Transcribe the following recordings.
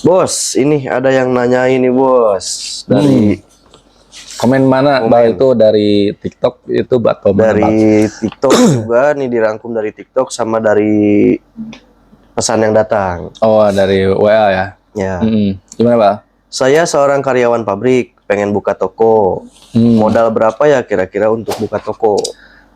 Bos, ini ada yang nanya ini bos dari Komen mana komen. Bang, itu dari TikTok itu atau mana Bang? Dari TikTok juga nih, dirangkum dari TikTok sama dari pesan yang datang. Oh, dari WA ya. Ya, Gimana Bang? saya seorang karyawan pabrik, pengen buka toko. Modal berapa ya kira-kira untuk buka toko?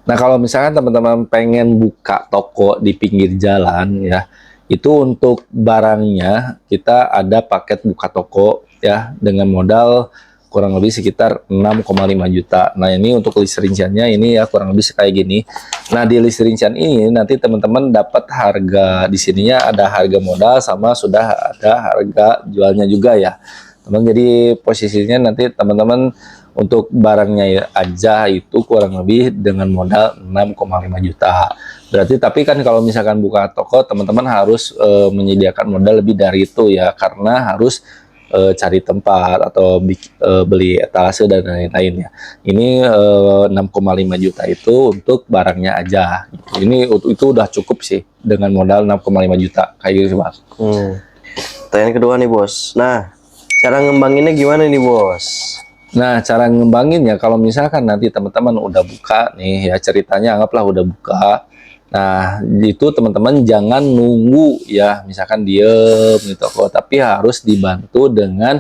Nah, kalau misalkan teman-teman pengen buka toko di pinggir jalan ya, itu untuk barangnya kita ada paket buka toko ya dengan modal kurang lebih sekitar 6,5 juta. Nah, ini untuk list rinciannya ini ya kurang lebih kayak gini. Nah, di list rincian ini nanti teman-teman dapat harga di sininya ada harga modal sama sudah ada harga jualnya juga ya. Teman, jadi posisinya nanti teman-teman untuk barangnya aja itu kurang lebih dengan modal 6,5 juta. Berarti tapi kan kalau misalkan buka toko teman-teman harus menyediakan modal lebih dari itu ya, karena harus cari tempat atau beli etalase dan lain-lain ya. Ini 6,5 juta itu untuk barangnya aja. Ini itu udah cukup sih dengan modal 6,5 juta kayak gitu Bang. Pertanyaan kedua nih bos. Nah, cara ngembanginnya gimana nih bos? Nah, cara ngembanginnya kalau misalkan nanti teman-teman udah buka nih ya, ceritanya anggaplah udah buka. Nah, itu teman-teman jangan nunggu ya, misalkan diem gitu kok, tapi harus dibantu dengan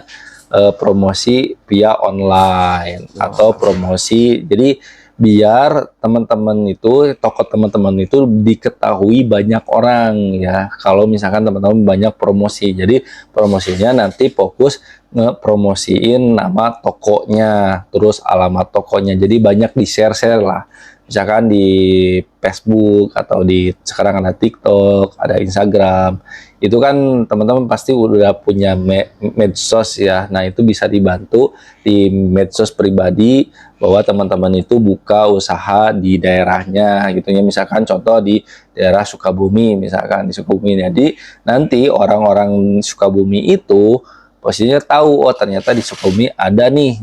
promosi via online atau promosi. Jadi biar teman-teman itu, toko teman-teman itu diketahui banyak orang ya. Kalau misalkan teman-teman banyak promosi, jadi promosinya nanti fokus ngepromosiin nama tokonya, terus alamat tokonya. Jadi banyak di-share-share lah. Misalkan di Facebook atau di sekarang ada TikTok, ada Instagram. Itu kan teman-teman pasti udah punya medsos ya. Nah, itu bisa dibantu di medsos pribadi bahwa teman-teman itu buka usaha di daerahnya gitu ya. Misalkan contoh di daerah Sukabumi, misalkan di Sukabumi. Jadi nanti orang-orang Sukabumi itu posisinya tahu, oh ternyata di Sukabumi ada nih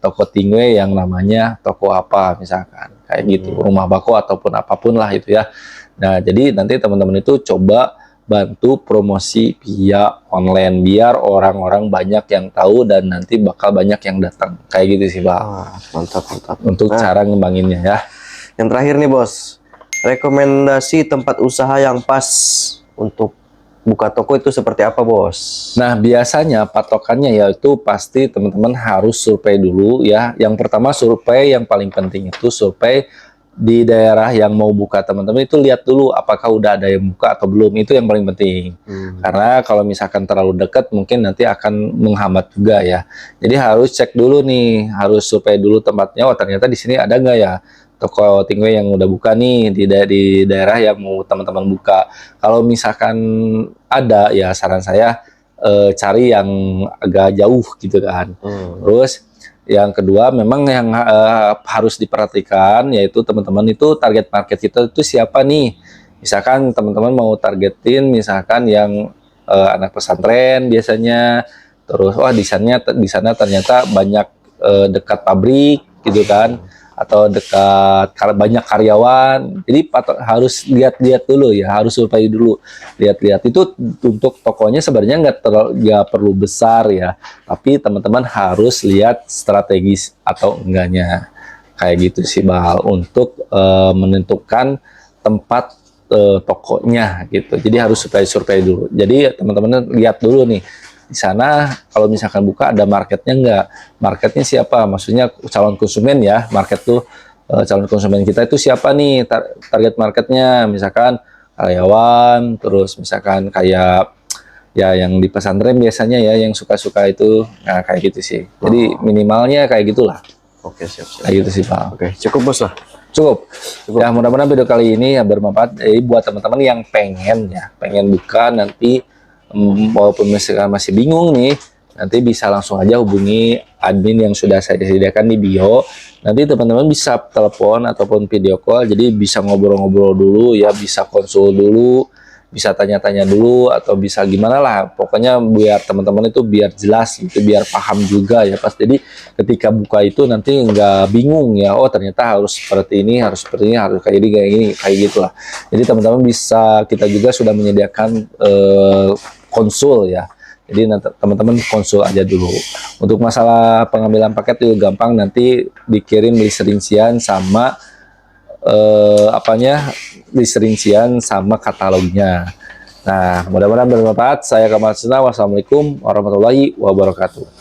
toko tingwe yang namanya toko apa misalkan kayak gitu, rumah bako ataupun apapun lah itu ya. Nah, jadi nanti teman-teman itu coba bantu promosi via online biar orang-orang banyak yang tahu dan nanti bakal banyak yang datang kayak gitu sih Bang. Mantap mantap. Untuk cara ngembanginnya ya. Yang terakhir nih bos, rekomendasi tempat usaha yang pas untuk buka toko itu seperti apa bos? Nah, biasanya patokannya yaitu pasti teman-teman harus survei dulu ya. Yang pertama survei, yang paling penting itu survei di daerah yang mau buka. Teman-teman itu lihat dulu apakah udah ada yang buka atau belum. Itu yang paling penting. Karena kalau misalkan terlalu dekat mungkin nanti akan menghambat juga ya. Jadi harus cek dulu nih, harus survei dulu tempatnya. Oh, ternyata di sini ada nggak ya toko tingwe yang udah buka nih di daerah yang mau teman-teman buka. Kalau misalkan ada ya, saran saya cari yang agak jauh gitu kan. Terus yang kedua memang yang harus diperhatikan yaitu teman-teman itu target market kita itu siapa nih. Misalkan teman-teman mau targetin misalkan yang anak pesantren biasanya, terus wah di sana ternyata banyak dekat pabrik gitu kan, atau dekat banyak karyawan. Jadi harus lihat-lihat dulu ya, harus survei dulu, lihat-lihat itu. Untuk tokonya sebenarnya nggak perlu besar ya, tapi teman-teman harus lihat strategis atau enggaknya kayak gitu sih Bal, untuk menentukan tempat tokonya gitu. Jadi harus survei dulu. Jadi teman-teman lihat dulu nih di sana kalau misalkan buka ada marketnya nggak, marketnya siapa, maksudnya calon konsumen ya, market tuh calon konsumen kita itu siapa nih, target marketnya misalkan karyawan, terus misalkan kayak ya yang di pesantren biasanya ya yang suka-suka itu. Nah kayak gitu sih, jadi minimalnya kayak gitulah. Oke, siap. Kayak gitu sih Pak. Oke, cukup bos lah. Cukup. Ya mudah-mudahan video kali ini ya bermanfaat buat teman-teman yang pengen buka nanti. Walaupun misalkan masih bingung nih, nanti bisa langsung aja hubungi admin yang sudah saya sediakan di bio. Nanti teman-teman bisa telepon ataupun video call, jadi bisa ngobrol-ngobrol dulu ya, bisa konsul dulu, bisa tanya-tanya dulu, atau bisa gimana lah. Pokoknya biar teman-teman itu biar jelas gitu, biar paham juga ya pas. Jadi ketika buka itu nanti nggak bingung ya, oh ternyata harus seperti ini, harus seperti ini, harus kayak ini, kayak gitulah. Jadi teman-teman bisa, kita juga sudah menyediakan konsul ya. Jadi nanti teman-teman konsul aja dulu. Untuk masalah pengambilan paket juga gampang, nanti dikirim list rincian sama list rincian sama katalognya. Nah, mudah-mudahan bermanfaat. Saya Kamal Sina. Wassalamualaikum warahmatullahi wabarakatuh.